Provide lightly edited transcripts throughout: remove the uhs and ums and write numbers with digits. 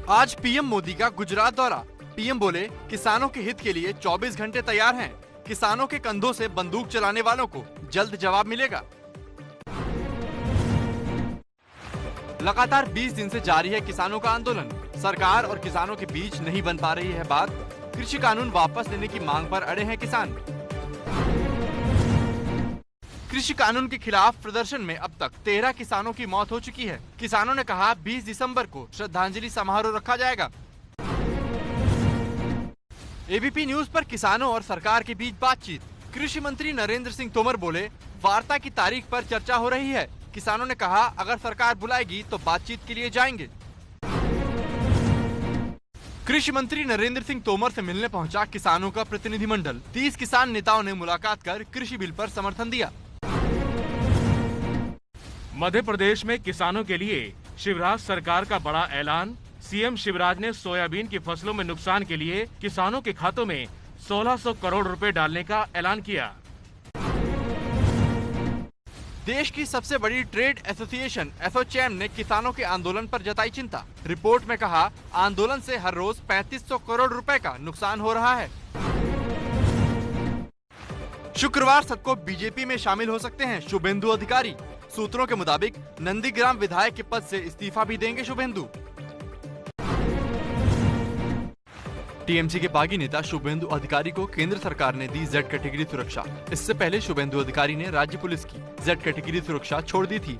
आज पीएम मोदी का गुजरात दौरा। पीएम बोले, किसानों के हित के लिए 24 घंटे तैयार हैं। किसानों के कंधों से बंदूक चलाने वालों को जल्द जवाब मिलेगा। लगातार 20 दिन से जारी है किसानों का आंदोलन। सरकार और किसानों के बीच नहीं बन पा रही है बात। कृषि कानून वापस लेने की मांग पर अड़े हैं किसान। कृषि कानून के खिलाफ प्रदर्शन में अब तक 13 किसानों की मौत हो चुकी है। किसानों ने कहा 20 दिसंबर को श्रद्धांजलि समारोह रखा जाएगा। एबीपी न्यूज पर किसानों और सरकार के बीच बातचीत। कृषि मंत्री नरेंद्र सिंह तोमर बोले, वार्ता की तारीख पर चर्चा हो रही है। किसानों ने कहा, अगर सरकार बुलाएगी तो बातचीत के लिए जाएंगे। कृषि मंत्री नरेंद्र सिंह तोमर से मिलने पहुंचा किसानों का प्रतिनिधिमंडल। 30 किसान नेताओं ने मुलाकात कर कृषि बिल पर समर्थन दिया। मध्य प्रदेश में किसानों के लिए शिवराज सरकार का बड़ा ऐलान। सीएम शिवराज ने सोयाबीन की फसलों में नुकसान के लिए किसानों के खातों में 1600 करोड़ रुपए डालने का ऐलान किया। देश की सबसे बड़ी ट्रेड एसोसिएशन एसोचैम ने किसानों के आंदोलन पर जताई चिंता। रिपोर्ट में कहा, आंदोलन से हर रोज 3500 करोड़ रुपए का नुकसान हो रहा है। शुक्रवार तक को बीजेपी में शामिल हो सकते हैं शुभेंदु अधिकारी। सूत्रों के मुताबिक नंदीग्राम विधायक के पद से इस्तीफा भी देंगे शुभेंदु। टीएमसी के बागी नेता शुभेंदु अधिकारी को केंद्र सरकार ने दी जेड कैटेगरी सुरक्षा। इससे पहले शुभेंदु अधिकारी ने राज्य पुलिस की जेड कैटेगरी सुरक्षा छोड़ दी थी।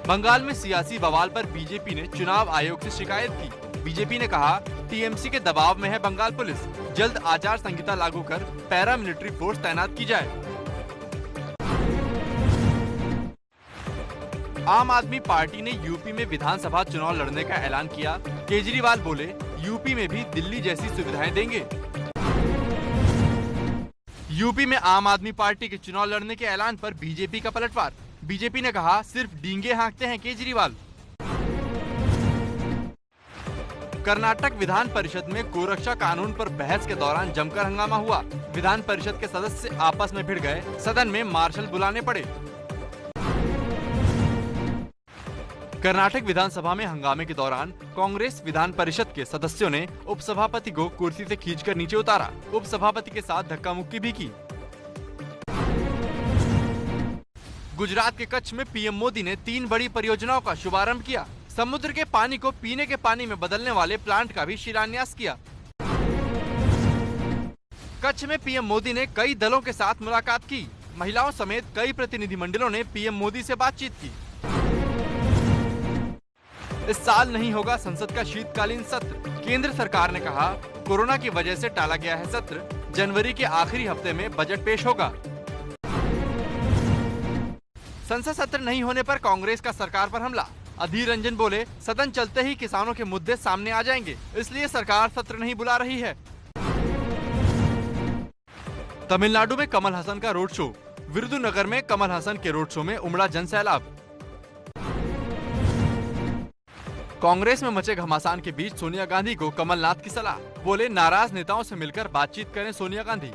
बंगाल में सियासी बवाल पर बीजेपी ने चुनाव आयोग से शिकायत की। बीजेपी ने कहा, टीएमसी के दबाव में है बंगाल पुलिस। जल्द आचार संहिता लागू कर पैरामिलिट्री फोर्स तैनात की जाए। आम आदमी पार्टी ने यूपी में विधानसभा चुनाव लड़ने का ऐलान किया। केजरीवाल बोले, यूपी में भी दिल्ली जैसी सुविधाएं देंगे। यूपी में आम आदमी पार्टी के चुनाव लड़ने के ऐलान पर बीजेपी का पलटवार। बीजेपी ने कहा, सिर्फ डींगे हाँकते हैं केजरीवाल। कर्नाटक विधान परिषद में गोरक्षा कानून पर बहस के दौरान जमकर हंगामा हुआ। विधान परिषद के सदस्य आपस में भिड़ गए। सदन में मार्शल बुलाने पड़े। कर्नाटक विधानसभा में हंगामे के दौरान कांग्रेस विधान परिषद के सदस्यों ने उपसभापति को कुर्सी से खींचकर नीचे उतारा। उपसभापति के साथ धक्का मुक्की भी की। गुजरात के कच्छ में पीएम मोदी ने 3 बड़ी परियोजनाओं का शुभारंभ किया। समुद्र के पानी को पीने के पानी में बदलने वाले प्लांट का भी शिलान्यास किया। कच्छ में पीएम मोदी ने कई दलों के साथ मुलाकात की। महिलाओं समेत कई प्रतिनिधिमंडलों ने पीएम मोदी से बातचीत की। इस साल नहीं होगा संसद का शीतकालीन सत्र। केंद्र सरकार ने कहा, कोरोना की वजह से टाला गया है सत्र। जनवरी के आखिरी हफ्ते में बजट पेश होगा। संसद सत्र नहीं होने पर कांग्रेस का सरकार पर हमला। अधीर रंजन बोले, सदन चलते ही किसानों के मुद्दे सामने आ जाएंगे, इसलिए सरकार सत्र नहीं बुला रही है। तमिलनाडु में कमल हसन का रोड शो। विरुधुनगर में कमल हसन के रोड शो में उमड़ा जनसैलाब। कांग्रेस में मचे घमासान के बीच सोनिया गांधी को कमलनाथ की सलाह। बोले, नाराज नेताओं से मिलकर बातचीत करें सोनिया गांधी।